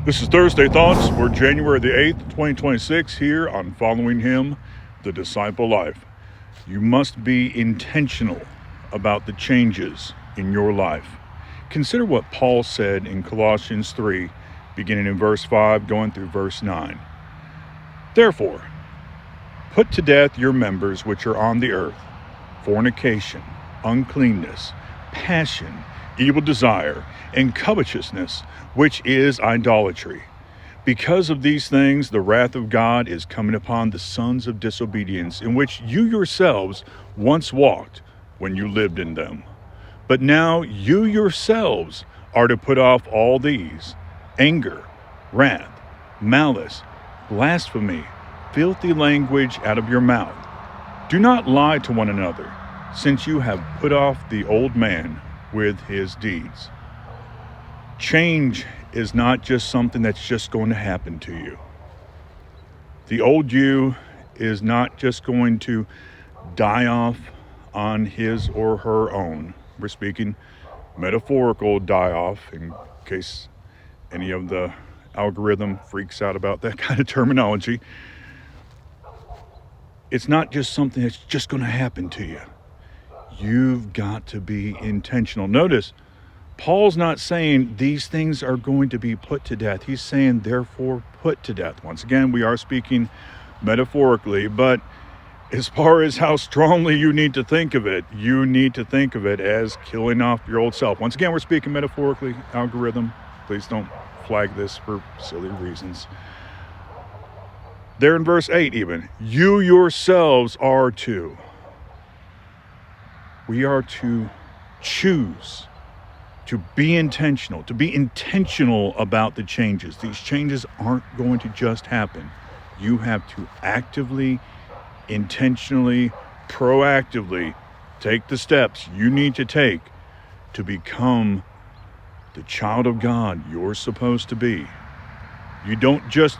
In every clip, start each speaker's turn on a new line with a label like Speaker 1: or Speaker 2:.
Speaker 1: This is Thursday Thoughts for January the 8th, 2026, here on Following Him, the Disciple Life. You must be intentional about the changes in your life. Consider what Paul said in Colossians 3, beginning in verse 5, going through verse 9. Therefore, put to death your members which are on the earth: fornication, uncleanness, passion, evil desire, and covetousness, which is idolatry. Because of these things, the wrath of God is coming upon the sons of disobedience, in which you yourselves once walked when you lived in them. But now you yourselves are to put off all these: anger, wrath, malice, blasphemy, filthy language out of your mouth. Do not lie to one another, since you have put off the old man with his deeds. Change is not just something that's just going to happen to you. The old you is not just going to die off on his or her own. We're speaking metaphorical die off, in case any of the algorithm freaks out about that kind of terminology. It's not just something that's just going to happen to you. You've got to be intentional. Notice, Paul's not saying these things are going to be put to death. He's saying, therefore, put to death. Once again, we are speaking metaphorically, but as far as how strongly you need to think of it, you need to think of it as killing off your old self. Once again, we're speaking metaphorically. Algorithm, please don't flag this for silly reasons. There in verse 8 even, you yourselves are to. We are to choose to be intentional about the changes. These changes aren't going to just happen. You have to actively, intentionally, proactively take the steps you need to take to become the child of God you're supposed to be. You don't just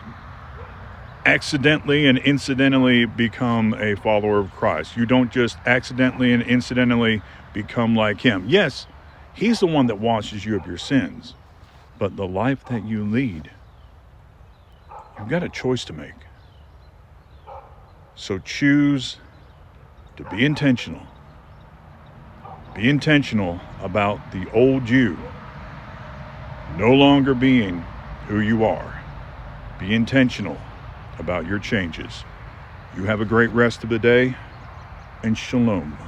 Speaker 1: accidentally and incidentally become a follower of Christ. You don't just accidentally and incidentally become like him. Yes, he's the one that washes you of your sins, but the life that you lead, you've got a choice to make. So choose to be intentional. Be intentional about the old you no longer being who you are. Be intentional about your changes. You have a great rest of the day, and shalom.